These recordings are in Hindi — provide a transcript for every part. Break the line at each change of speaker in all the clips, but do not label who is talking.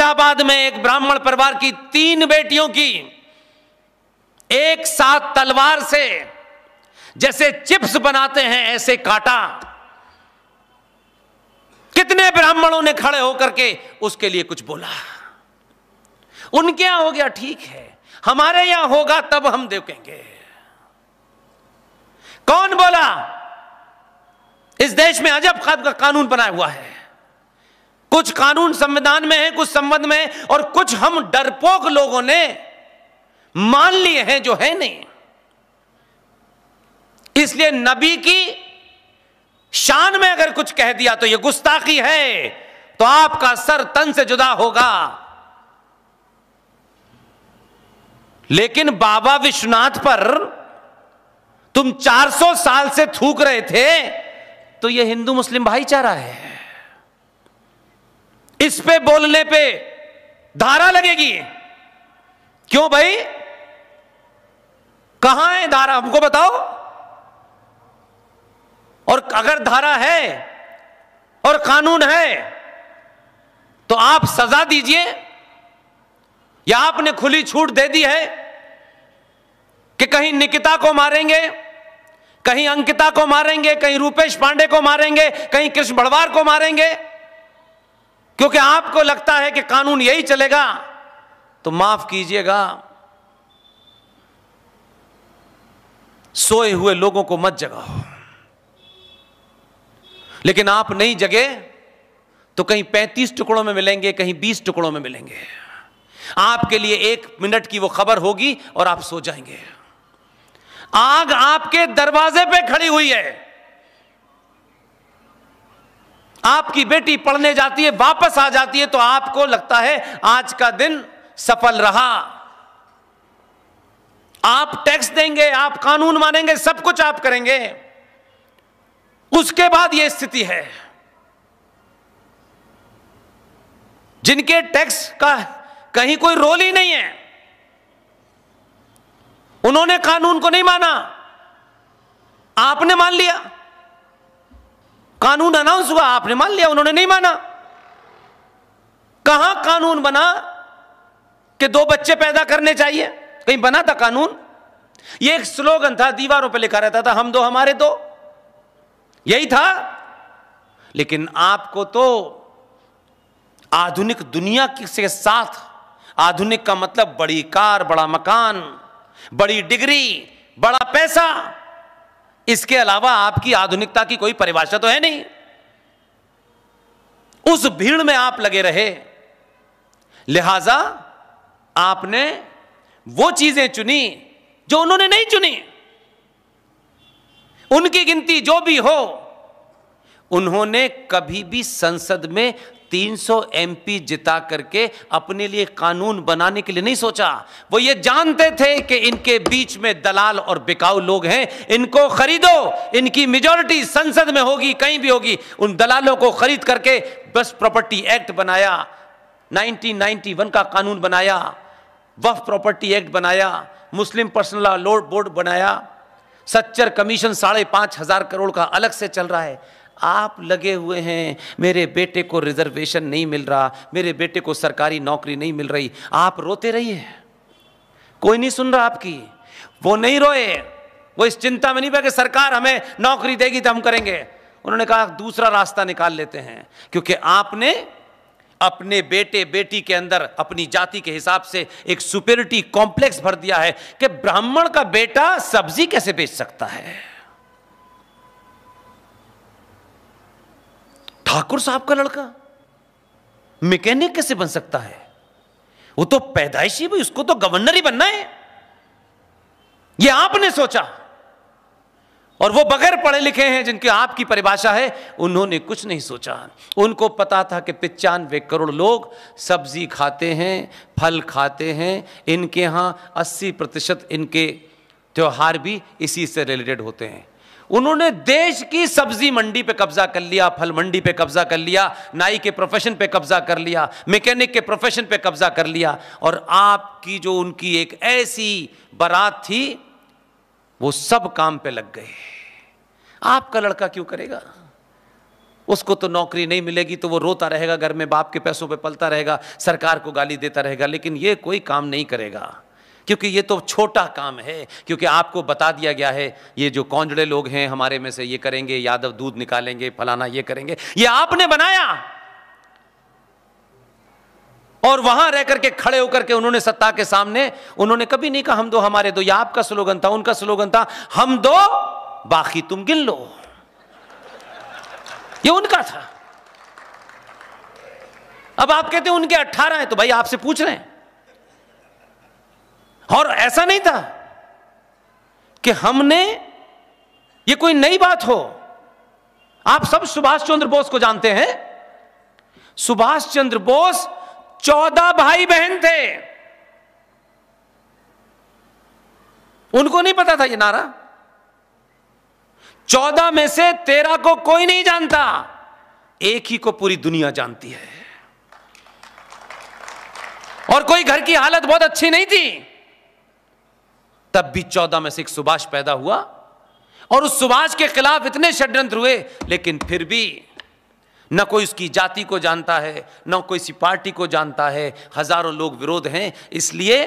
इलाहाबाद में एक ब्राह्मण परिवार की 3 बेटियों की एक साथ तलवार से जैसे चिप्स बनाते हैं ऐसे काटा। कितने ब्राह्मणों ने खड़े होकर के उसके लिए कुछ बोला। उनके यहां हो गया ठीक है, हमारे यहां होगा तब हम देखेंगे। कौन बोला? इस देश में अजब का कानून बनाया हुआ है। कुछ कानून संविधान में है, कुछ संबंध में है, और कुछ हम डरपोक लोगों ने मान लिए हैं जो है नहीं। इसलिए नबी की शान में अगर कुछ कह दिया तो यह गुस्ताखी है, तो आपका सर तन से जुदा होगा। लेकिन बाबा विश्वनाथ पर तुम 400 साल से थूक रहे थे, तो यह हिंदू मुस्लिम भाईचारा है। इस पे बोलने पे धारा लगेगी। क्यों भाई? कहां है धारा? हमको बताओ। और अगर धारा है और कानून है तो आप सजा दीजिए, या आपने खुली छूट दे दी है कि कहीं निकिता को मारेंगे, कहीं अंकिता को मारेंगे, कहीं रूपेश पांडे को मारेंगे, कहीं कृष्ण भड़वार को मारेंगे, क्योंकि आपको लगता है कि कानून यही चलेगा। तो माफ कीजिएगा, सोए हुए लोगों को मत जगाओ। लेकिन आप नहीं जगे तो कहीं 35 टुकड़ों में मिलेंगे, कहीं 20 टुकड़ों में मिलेंगे। आपके लिए 1 मिनट की वो खबर होगी और आप सो जाएंगे। आग आपके दरवाजे पे खड़ी हुई है। आपकी बेटी पढ़ने जाती है, वापस आ जाती है, तो आपको लगता है आज का दिन सफल रहा। आप टैक्स देंगे, आप कानून मानेंगे, सब कुछ आप करेंगे। उसके बाद यह स्थिति है। जिनके टैक्स का कहीं कोई रोल ही नहीं है, उन्होंने कानून को नहीं माना, आपने मान लिया। कानून अनाउंस हुआ, आपने मान लिया, उन्होंने नहीं माना। कहां कानून बना कि 2 बच्चे पैदा करने चाहिए? कहीं बना था कानून? यह एक स्लोगन था, दीवारों पे लिखा रहता था, हम 2 हमारे 2, यही था। लेकिन आपको तो आधुनिक दुनिया के साथ, आधुनिक का मतलब बड़ी कार, बड़ा मकान, बड़ी डिग्री, बड़ा पैसा, इसके अलावा आपकी आधुनिकता की कोई परिभाषा तो है नहीं। उस भीड़ में आप लगे रहे, लिहाजा आपने वो चीजें चुनी जो उन्होंने नहीं चुनी। उनकी गिनती जो भी हो, उन्होंने कभी भी संसद में 300 एमपी जिता करके अपने लिए कानून बनाने के लिए नहीं सोचा। वो ये जानते थे कि इनके बीच में दलाल और बिकाऊ लोग हैं, इनको खरीदो, इनकी मेजॉरिटी संसद में होगी, कहीं भी होगी। उन दलालों को खरीद करके बस प्रॉपर्टी एक्ट बनाया, 1991 का कानून बनाया, वक्फ प्रॉपर्टी एक्ट बनाया, मुस्लिम पर्सनल लॉ बोर्ड बनाया, सच्चर कमीशन 5,500 करोड़ का अलग से चल रहा है। आप लगे हुए हैं, मेरे बेटे को रिजर्वेशन नहीं मिल रहा, मेरे बेटे को सरकारी नौकरी नहीं मिल रही। आप रोते रहिए, कोई नहीं सुन रहा आपकी। वो नहीं रोए, वो इस चिंता में नहीं पड़ा कि सरकार हमें नौकरी देगी तो हम करेंगे। उन्होंने कहा दूसरा रास्ता निकाल लेते हैं, क्योंकि आपने अपने बेटे बेटी के अंदर अपनी जाति के हिसाब से एक सुपीरियरिटी कॉम्प्लेक्स भर दिया है कि ब्राह्मण का बेटा सब्जी कैसे बेच सकता है, ठाकुर साहब का लड़का मैकेनिक कैसे बन सकता है, वो तो पैदाइशी भी, उसको तो गवर्नर ही बनना है। ये आपने सोचा। और वो बगैर पढ़े लिखे हैं, जिनकी आपकी परिभाषा है, उन्होंने कुछ नहीं सोचा। उनको पता था कि 95 करोड़ लोग सब्जी खाते हैं, फल खाते हैं, इनके यहां 80% इनके त्योहार भी इसी से रिलेटेड होते हैं। उन्होंने देश की सब्जी मंडी पे कब्जा कर लिया, फल मंडी पे कब्जा कर लिया, नाई के प्रोफेशन पे कब्जा कर लिया, मैकेनिक के प्रोफेशन पे कब्जा कर लिया। और आपकी जो उनकी एक ऐसी बारात थी, वो सब काम पे लग गए। आपका लड़का क्यों करेगा? उसको तो नौकरी नहीं मिलेगी तो वो रोता रहेगा, घर में बाप के पैसों पे पलता रहेगा, सरकार को गाली देता रहेगा, लेकिन ये कोई काम नहीं करेगा, क्योंकि ये तो छोटा काम है। क्योंकि आपको बता दिया गया है, ये जो कौंजड़े लोग हैं हमारे में से, ये करेंगे, यादव दूध निकालेंगे, फलाना ये करेंगे, ये आपने बनाया। और वहां रह करके खड़े होकर के उन्होंने सत्ता के सामने, उन्होंने कभी नहीं कहा हम दो हमारे दो, या आपका स्लोगन था, उनका स्लोगन था हम दो बाकी तुम गिन लो, ये उनका था। अब आप कहते हैं उनके 18 हैं, तो भाई आपसे पूछ रहे हैं। और ऐसा नहीं था कि हमने, ये कोई नई बात हो। आप सब सुभाष चंद्र बोस को जानते हैं। सुभाष चंद्र बोस 14 भाई बहन थे, उनको नहीं पता था ये नारा। 14 में से 13 को कोई नहीं जानता, एक ही को पूरी दुनिया जानती है। और कोई घर की हालत बहुत अच्छी नहीं थी, तब भी 14 में से एक सुभाष पैदा हुआ। और उस सुभाष के खिलाफ इतने षड्यंत्र हुए, लेकिन फिर भी न कोई उसकी जाति को जानता है, न कोई सी पार्टी को जानता है, हजारों लोग विरोध हैं। इसलिए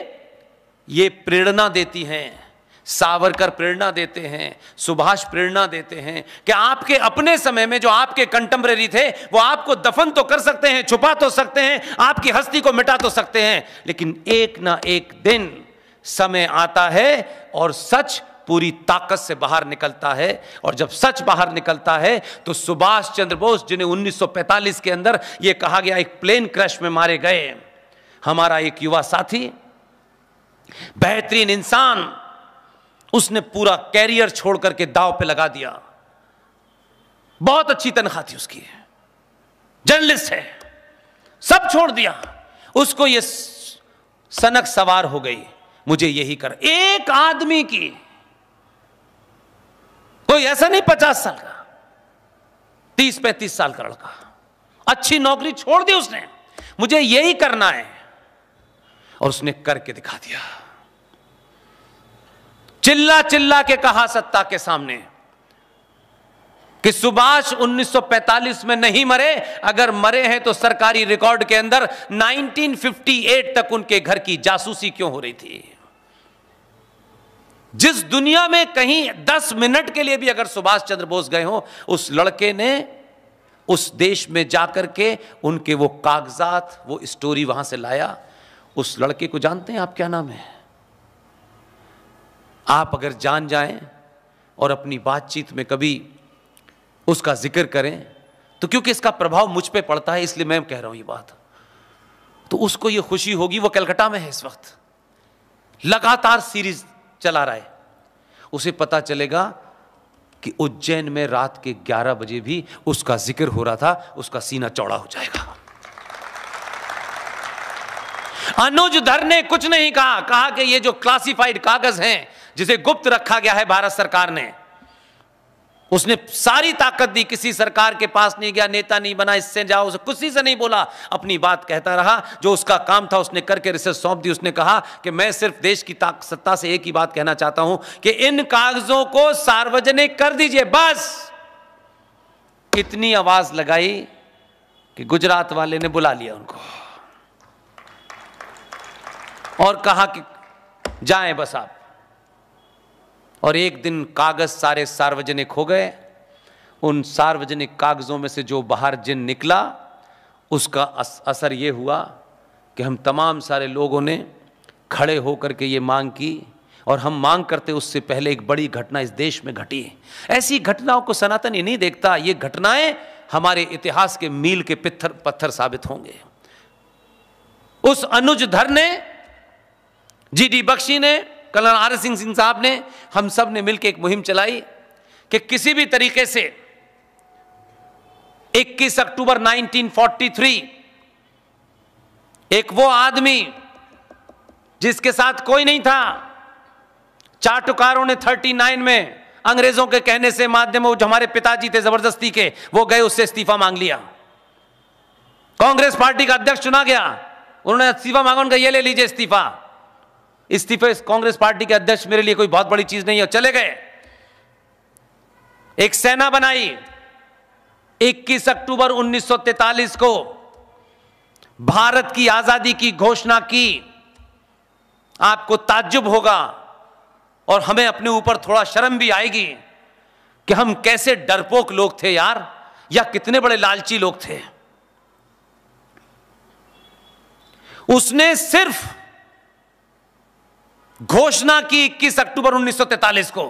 ये प्रेरणा देती हैं, सावरकर प्रेरणा देते हैं, सुभाष प्रेरणा देते हैं कि आपके अपने समय में जो आपके कंटेम्परेरी थे वो आपको दफन तो कर सकते हैं, छुपा तो सकते हैं, आपकी हस्ती को मिटा तो सकते हैं, लेकिन एक ना एक दिन समय आता है और सच पूरी ताकत से बाहर निकलता है। और जब सच बाहर निकलता है तो सुभाष चंद्र बोस, जिन्हें 1945 के अंदर यह कहा गया एक प्लेन क्रैश में मारे गए, हमारा एक युवा साथी, बेहतरीन इंसान, उसने पूरा कैरियर छोड़ करके दांव पे लगा दिया। बहुत अच्छी तनख्वाह थी उसकी, जर्नलिस्ट है, सब छोड़ दिया। उसको ये सनक सवार हो गई, मुझे यही कर। एक आदमी की, कोई ऐसा नहीं 50 साल का, 30-35 साल का लड़का, अच्छी नौकरी छोड़ दी उसने, मुझे यही करना है, और उसने करके दिखा दिया। चिल्ला चिल्ला के कहा सत्ता के सामने कि सुभाष 1945 में नहीं मरे, अगर मरे हैं तो सरकारी रिकॉर्ड के अंदर 1958 तक उनके घर की जासूसी क्यों हो रही थी। जिस दुनिया में कहीं 10 मिनट के लिए भी अगर सुभाष चंद्र बोस गए हो, उस लड़के ने उस देश में जाकर के उनके वो कागजात, वो स्टोरी वहां से लाया। उस लड़के को जानते हैं आप, क्या नाम है? आप अगर जान जाएं और अपनी बातचीत में कभी उसका जिक्र करें तो, क्योंकि इसका प्रभाव मुझ पे पड़ता है इसलिए मैं कह रहा हूं ये बात, तो उसको ये खुशी होगी। वो कलकत्ता में है इस वक्त, लगातार सीरीज चला रहा है। उसे पता चलेगा कि उज्जैन में रात के 11 बजे भी उसका जिक्र हो रहा था, उसका सीना चौड़ा हो जाएगा। अनुज धर ने कुछ नहीं कहा, कहा कि ये जो क्लासिफाइड कागज हैं, जिसे गुप्त रखा गया है भारत सरकार ने, उसने सारी ताकत दी, किसी सरकार के पास नहीं गया, नेता नहीं बना, इससे जाओ, उसे किसी से नहीं बोला, अपनी बात कहता रहा। जो उसका काम था उसने करके रिसर्च सौंप दी। उसने कहा कि मैं सिर्फ देश की सत्ता से एक ही बात कहना चाहता हूं कि इन कागजों को सार्वजनिक कर दीजिए, बस। इतनी आवाज लगाई कि गुजरात वाले ने बुला लिया उनको और कहा कि जाएं बस आप। और एक दिन कागज सारे सार्वजनिक हो गए। उन सार्वजनिक कागजों में से जो बाहर जिन निकला, उसका असर ये हुआ कि हम तमाम सारे लोगों ने खड़े होकर के ये मांग की, और हम मांग करते उससे पहले एक बड़ी घटना इस देश में घटी। ऐसी घटनाओं को सनातन ये नहीं देखता, ये घटनाएं हमारे इतिहास के मील के पत्थर साबित होंगे। उस अनुज धर ने, जीडी बख्शी ने, कर्नल आर सिंह साहब ने, हम सब ने मिलकर एक मुहिम चलाई कि किसी भी तरीके से 21 अक्टूबर 1943 एक वो आदमी जिसके साथ कोई नहीं था, चाटुकारों ने 39 में अंग्रेजों के कहने से माध्यम, जो हमारे पिताजी थे जबरदस्ती के, वो गए, उससे इस्तीफा मांग लिया। कांग्रेस पार्टी का अध्यक्ष चुना गया, उन्होंने इस्तीफा मांगा, उनका ये ले लीजिए इस्तीफा। इस्तीफे कांग्रेस पार्टी के अध्यक्ष मेरे लिए कोई बहुत बड़ी चीज नहीं है, चले गए। एक सेना बनाई, 21 अक्टूबर 1943 को भारत की आजादी की घोषणा की। आपको ताज्जुब होगा और हमें अपने ऊपर थोड़ा शर्म भी आएगी कि हम कैसे डरपोक लोग थे यार, या कितने बड़े लालची लोग थे। उसने सिर्फ घोषणा की 21 अक्टूबर 1943 को,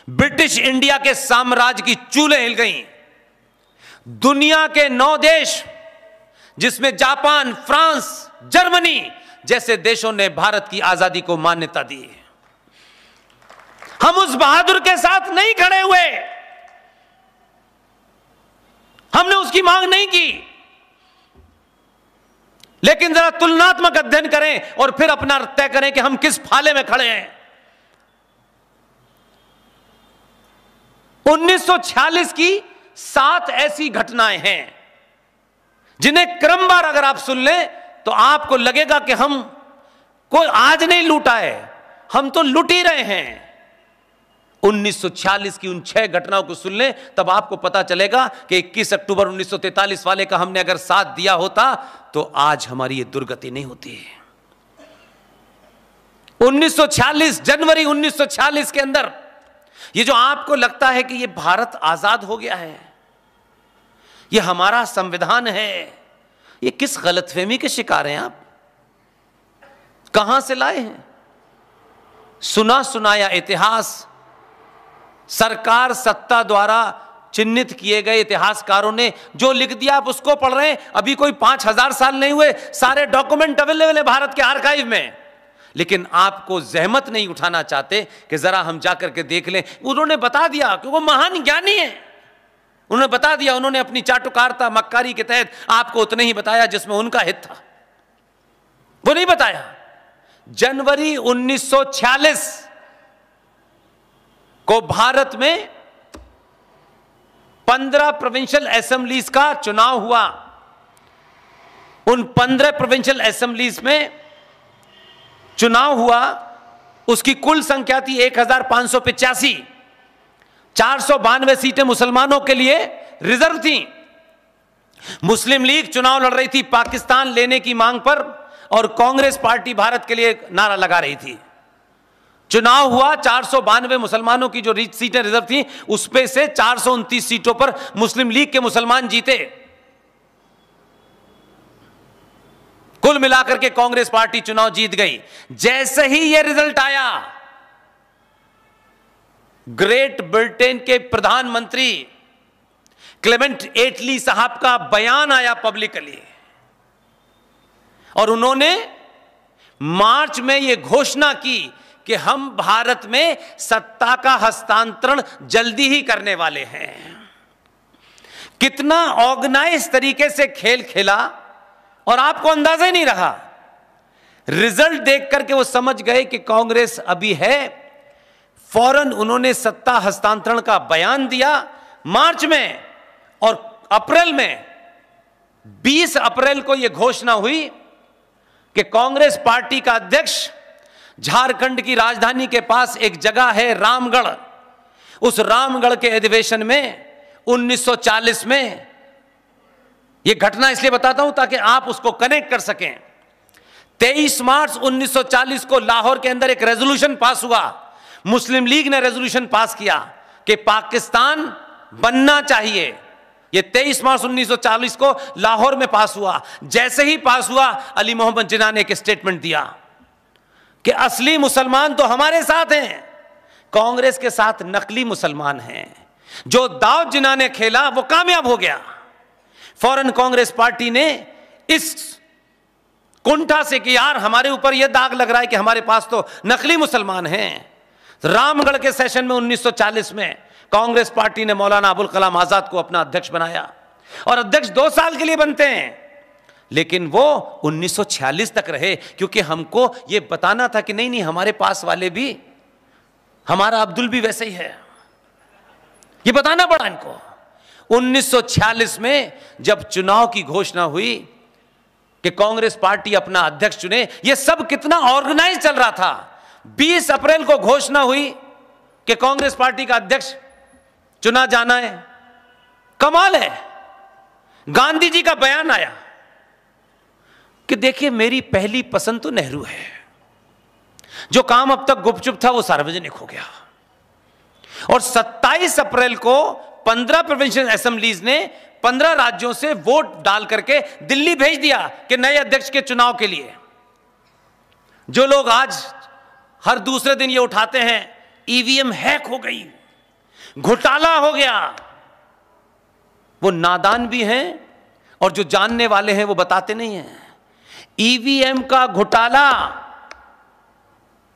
ब्रिटिश इंडिया के साम्राज्य की चूलें हिल गईं। दुनिया के 9 देश, जिसमें जापान, फ्रांस, जर्मनी जैसे देशों ने भारत की आजादी को मान्यता दी। हम उस बहादुर के साथ नहीं खड़े हुए, हमने उसकी मांग नहीं की। लेकिन जरा तुलनात्मक अध्ययन करें और फिर अपना तय करें कि हम किस फाले में खड़े हैं। 1946 की 7 ऐसी घटनाएं हैं जिन्हें क्रमवार अगर आप सुन लें तो आपको लगेगा कि हम कोई आज नहीं लूटा है, हम तो लूट ही रहे हैं। 1946 की उन 6 घटनाओं को सुन लें तब आपको पता चलेगा कि 21 अक्टूबर 1943 वाले का हमने अगर साथ दिया होता तो आज हमारी ये दुर्गति नहीं होती। 1946, जनवरी 1946 के अंदर ये जो आपको लगता है कि ये भारत आजाद हो गया है, ये हमारा संविधान है, ये किस गलतफहमी के शिकार हैं आप? कहां से लाए हैं? सुना सुनाया इतिहास, सरकार सत्ता द्वारा चिन्हित किए गए इतिहासकारों ने जो लिख दिया आप उसको पढ़ रहे हैं। अभी कोई 5000 साल नहीं हुए, सारे डॉक्यूमेंट अवेलेबल है भारत के आर्काइव में। लेकिन आपको जहमत नहीं उठाना चाहते कि जरा हम जाकर के देख लें। उन्होंने बता दिया कि वो महान ज्ञानी है, उन्होंने बता दिया, उन्होंने अपनी चाटुकारिता मक्कारी के तहत आपको उतने ही बताया जिसमें उनका हित था, वो नहीं बताया। जनवरी 1946 को भारत में 15 प्रोविंशियल असेंबलीज का चुनाव हुआ। उन 15 प्रोविंशियल असेंबलीज में चुनाव हुआ, उसकी कुल संख्या थी 1585। 492 सीटें मुसलमानों के लिए रिजर्व थी। मुस्लिम लीग चुनाव लड़ रही थी पाकिस्तान लेने की मांग पर, और कांग्रेस पार्टी भारत के लिए नारा लगा रही थी। चुनाव हुआ, 492 मुसलमानों की जो सीटें रिजर्व थी उसपे से 429 सीटों पर मुस्लिम लीग के मुसलमान जीते। कुल मिलाकर के कांग्रेस पार्टी चुनाव जीत गई। जैसे ही यह रिजल्ट आया, ग्रेट ब्रिटेन के प्रधानमंत्री क्लेमेंट एटली साहब का बयान आया पब्लिकली, और उन्होंने मार्च में यह घोषणा की कि हम भारत में सत्ता का हस्तांतरण जल्दी ही करने वाले हैं। कितना ऑर्गेनाइज तरीके से खेल खेला और आपको अंदाजा ही नहीं रहा। रिजल्ट देख करके वो समझ गए कि कांग्रेस अभी है। फौरन उन्होंने सत्ता हस्तांतरण का बयान दिया मार्च में, और अप्रैल में 20 अप्रैल को यह घोषणा हुई कि कांग्रेस पार्टी का अध्यक्ष, झारखंड की राजधानी के पास एक जगह है रामगढ़, उस रामगढ़ के अधिवेशन में 1940 में, यह घटना इसलिए बताता हूं ताकि आप उसको कनेक्ट कर सकें। 23 मार्च 1940 को लाहौर के अंदर एक रेजोल्यूशन पास हुआ। मुस्लिम लीग ने रेजोल्यूशन पास किया कि पाकिस्तान बनना चाहिए। यह 23 मार्च 1940 को लाहौर में पास हुआ। जैसे ही पास हुआ, अली मोहम्मद जिन्ना ने एक स्टेटमेंट दिया कि असली मुसलमान तो हमारे साथ हैं, कांग्रेस के साथ नकली मुसलमान हैं। जो दाव जिन्ना ने खेला वो कामयाब हो गया। फौरन कांग्रेस पार्टी ने इस कुंठा से कि यार हमारे ऊपर यह दाग लग रहा है कि हमारे पास तो नकली मुसलमान हैं, रामगढ़ के सेशन में 1940 में कांग्रेस पार्टी ने मौलाना अबुल कलाम आजाद को अपना अध्यक्ष बनाया। और अध्यक्ष 2 साल के लिए बनते हैं, लेकिन वो 1946 तक रहे, क्योंकि हमको ये बताना था कि नहीं नहीं, हमारे पास वाले भी, हमारा अब्दुल भी वैसे ही है, ये बताना पड़ा इनको। 1946 में जब चुनाव की घोषणा हुई कि कांग्रेस पार्टी अपना अध्यक्ष चुने, ये सब कितना ऑर्गेनाइज चल रहा था। 20 अप्रैल को घोषणा हुई कि कांग्रेस पार्टी का अध्यक्ष चुना जाना है। कमाल है। गांधी जी का बयान आया कि देखिए मेरी पहली पसंद तो नेहरू है, जो काम अब तक गुपचुप था वो सार्वजनिक हो गया। और 27 अप्रैल को 15 प्रोविंशियल असेंबलीज ने 15 राज्यों से वोट डाल करके दिल्ली भेज दिया कि नए अध्यक्ष के चुनाव के लिए। जो लोग आज हर दूसरे दिन ये उठाते हैं ईवीएम हैक हो गई, घोटाला हो गया, वो नादान भी हैं और जो जानने वाले हैं वो बताते नहीं हैं। ईवीएम का घोटाला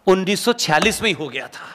1946 में ही हो गया था।